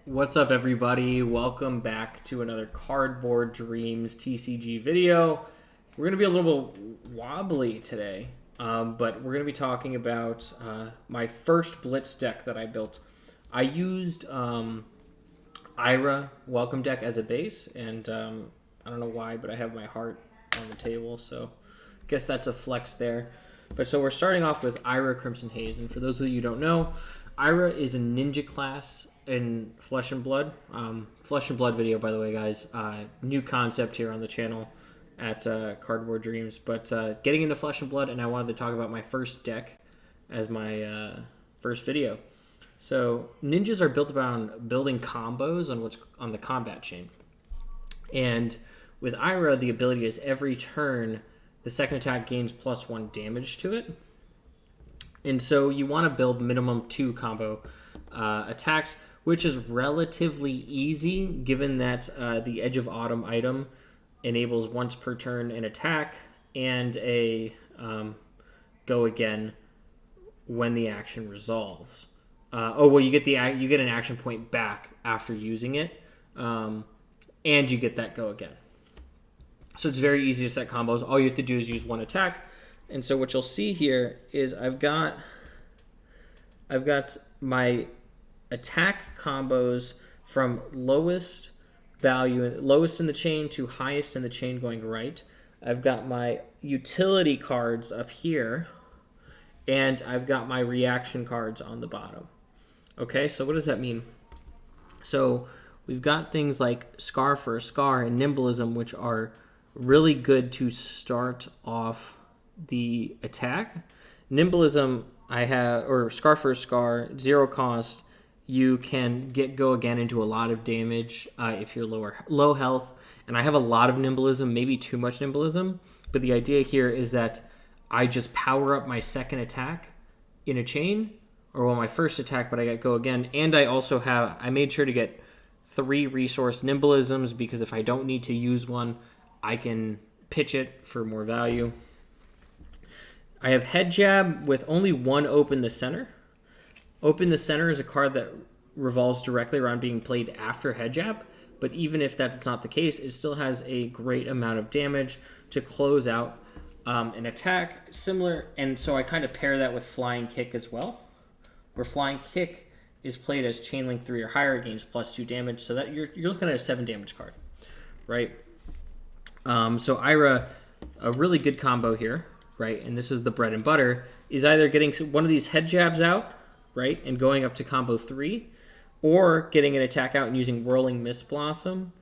What's up, everybody? Welcome back to another Cardboard Dreams TCG video. We're going to be a little wobbly today, but we're going to be talking about my first blitz deck that I built. I used Ira Welcome Deck as a base, and I don't know why, but I have my heart on the table, so I guess that's a flex there. But so we're starting off with Ira Crimson Haze, and for those of you who don't know, Ira is a ninja class in Flesh and Blood. Flesh and Blood video, by the way, guys. New concept here on the channel at Cardboard Dreams. But getting into Flesh and Blood, and I wanted to talk about my first deck as my first video. So ninjas are built around building combos on what's on the combat chain. And with Ira, the ability is every turn, the second attack gains +1 damage to it. And so you want to build minimum 2 combo attacks, which is relatively easy given that the Edge of Autumn item enables once per turn an attack and a go again when the action resolves. You get an action point back after using it, and you get that go again. So it's very easy to set combos. All you have to do is use one attack. And so what you'll see here is I've got my attack combos from lowest in the chain to highest in the chain going right. I've got my utility cards up here, and I've got my reaction cards on the bottom. Okay, so what does that mean? So we've got things like Scar for a Scar and Nimblism, which are really good to start off the attack. Nimblism, or Scar for a Scar, 0 cost. You can go again into a lot of damage if you're low health. And I have a lot of Nimblism, maybe too much Nimblism. But the idea here is that I just power up my second attack in a chain, or my first attack, but I get go again. And I made sure to get 3 resource Nimblisms, because if I don't need to use one, I can pitch it for more value. I have Head Jab with only 1 Open the Center. Open the Center is a card that revolves directly around being played after Head Jab, but even if that's not the case, it still has a great amount of damage to close out an attack. Similar, and so I kind of pair that with Flying Kick as well, where Flying Kick is played as Chainlink 3 or higher, gains +2 damage, so that you're looking at a 7 damage card, right? So Ira, a really good combo here, right? And this is the bread and butter, is either getting one of these head jabs out, right, and going up to combo 3, or getting an attack out and using Whirling Mist Blossom,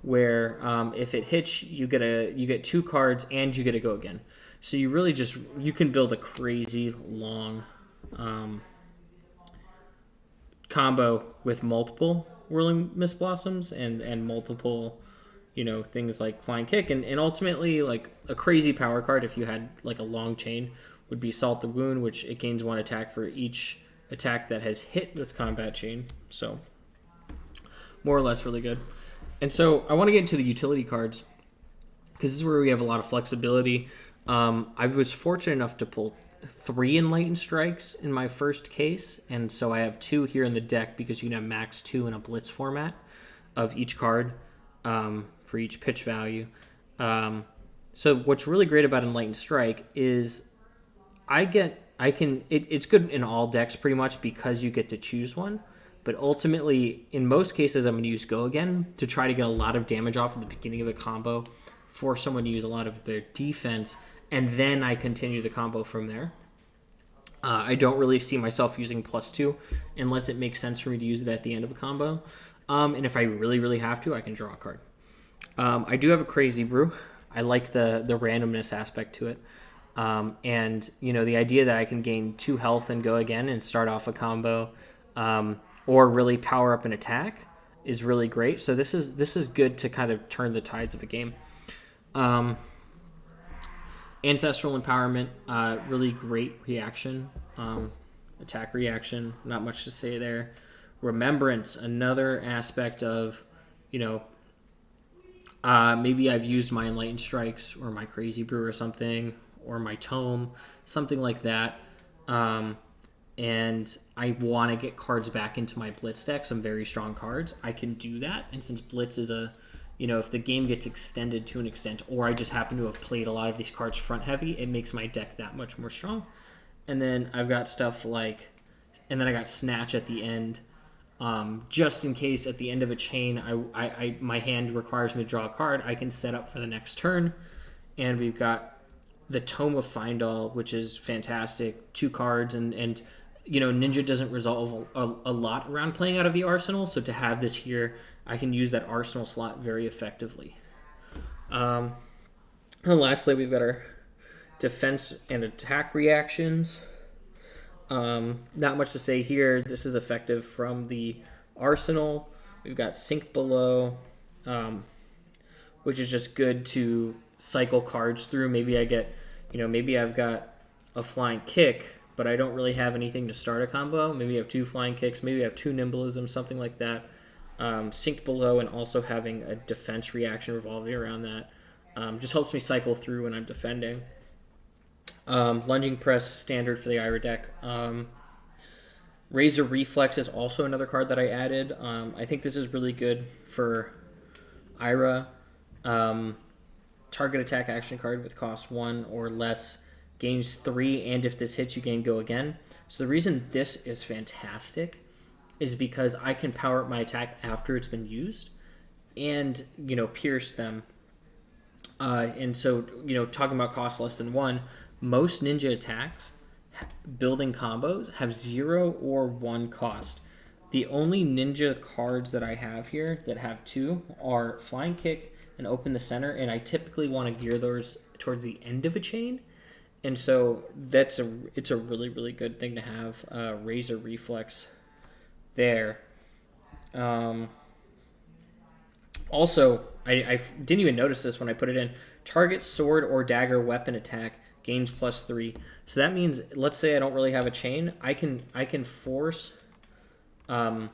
where if it hits, you get 2 cards and you get to go again. So you really you can build a crazy long combo with multiple Whirling Mist Blossoms and multiple, things like Flying Kick, and ultimately, like, a crazy power card if you had like a long chain would be Salt the Wound, which it gains 1 attack for each attack that has hit this combat chain. So more or less really good. And so I want to get into the utility cards, because this is where we have a lot of flexibility. I was fortunate enough to pull 3 Enlightened Strikes in my first case, and so I have 2 here in the deck, because you can have max 2 in a blitz format of each card for each pitch value. So what's really great about Enlightened Strike is it's good in all decks pretty much, because you get to choose one. But ultimately, in most cases, I'm going to use Go Again to try to get a lot of damage off at the beginning of a combo, force someone to use a lot of their defense, and then I continue the combo from there. I don't really see myself using +2 unless it makes sense for me to use it at the end of a combo. And if I really, really have to, I can draw a card. I do have a Crazy Brew. I like the randomness aspect to it. And the idea that I can gain 2 health and go again and start off a combo, or really power up an attack, is really great. So this is good to kind of turn the tides of a game. Ancestral Empowerment, really great reaction, attack reaction. Not much to say there. Remembrance, another aspect of, maybe I've used my Enlightened Strikes or my Crazy Brew or something, or my Tome, something like that. and I want to get cards back into my blitz deck, some very strong cards, I can do that. And since blitz is if the game gets extended to an extent, or I just happen to have played a lot of these cards front heavy, it makes my deck that much more strong. And then I've got stuff like, and then I got Snatch at the end, just in case at the end of a chain, my hand requires me to draw a card, I can set up for the next turn. And we've got the Tome of Findall, which is fantastic, 2 cards, and Ninja doesn't resolve a lot around playing out of the arsenal, so to have this here, I can use that arsenal slot very effectively. And lastly, we've got our defense and attack reactions. Not much to say here. This is effective from the arsenal. We've got Sink Below, which is just good to cycle cards through. Maybe I've got a Flying Kick, but I don't really have anything to start a combo. Maybe I have 2 Flying Kicks, maybe I have 2 Nimblism, something like that. Sink Below and also having a defense reaction revolving around that just helps me cycle through when I'm defending. Lunging Press, standard for the Ira deck. Razor Reflex is also another card that I added. I think this is really good for Ira. Target attack action card with cost 1 or less gains 3, and if this hits, you gain Go Again. So the reason this is fantastic is because I can power up my attack after it's been used and, pierce them. And so, talking about cost less than 1, most ninja attacks, building combos, have 0 or 1 cost. The only ninja cards that I have here that have 2 are Flying Kick and Open the Center, and I typically want to gear those towards the end of a chain. And so it's a really, really good thing to have Razor Reflex there. Also, I didn't even notice this when I put it in. Target sword or dagger weapon attack gains +3. So that means, let's say I don't really have a chain, I can force, I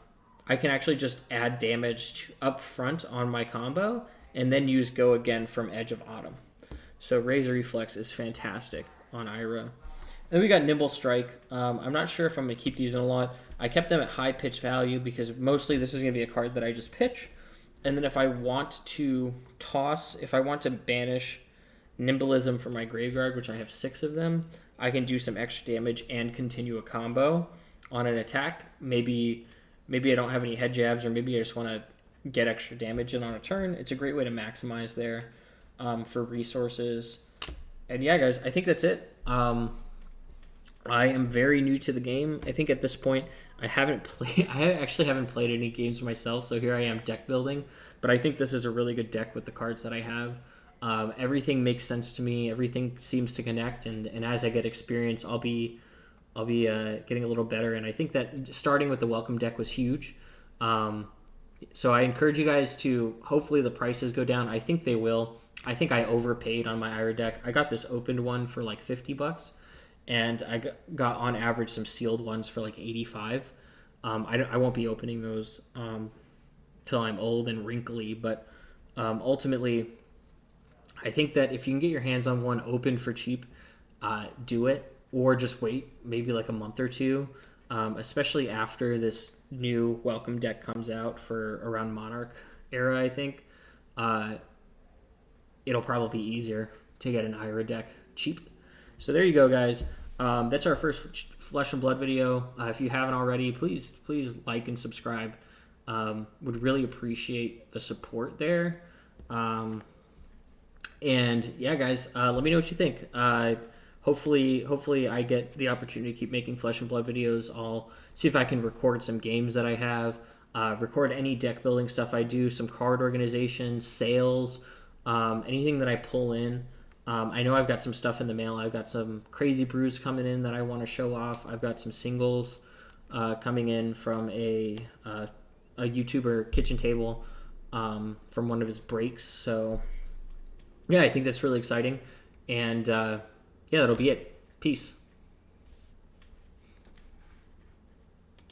can actually just add damage up front on my combo and then use Go Again from Edge of Autumn. So Razor Reflex is fantastic on Ira. Then we got Nimble Strike. I'm not sure if I'm going to keep these in a lot. I kept them at high pitch value because mostly this is going to be a card that I just pitch. And then if I want to banish Nimblism from my graveyard, which I have 6 of them, I can do some extra damage and continue a combo on an attack. Maybe I don't have any head jabs, or maybe I just want to get extra damage in on a turn. It's a great way to maximize there for resources. And yeah, guys, I think that's it. I am very new to the game. I think at this point I actually haven't played any games myself, so here I am deck building. But I think this is a really good deck with the cards that I have. Everything makes sense to me. Everything seems to connect, and as I get experience, I'll be getting a little better. And I think that starting with the welcome deck was huge. So I encourage you guys to, hopefully the prices go down. I think they will. I think I overpaid on my Ira deck. I got this opened one for like $50, and I got on average some sealed ones for like $85. I won't be opening those till I'm old and wrinkly, but ultimately, I think that if you can get your hands on one open for cheap, do it, or just wait maybe like a month or two, especially after this new welcome deck comes out for around Monarch era. I think it'll probably be easier to get an Ira deck cheap. So there you go, guys. That's our first Flesh and Blood video. If you haven't already, please like and subscribe. Would really appreciate the support there. And yeah, guys, let me know what you think. Hopefully I get the opportunity to keep making Flesh and Blood videos. I'll see if I can record some games that I have, record any deck building stuff I do, some card organization, sales, anything that I pull in. I know I've got some stuff in the mail. I've got some crazy brews coming in that I want to show off. I've got some singles coming in from a YouTuber kitchen table from one of his breaks. So yeah, I think that's really exciting. And yeah, that'll be it. Peace.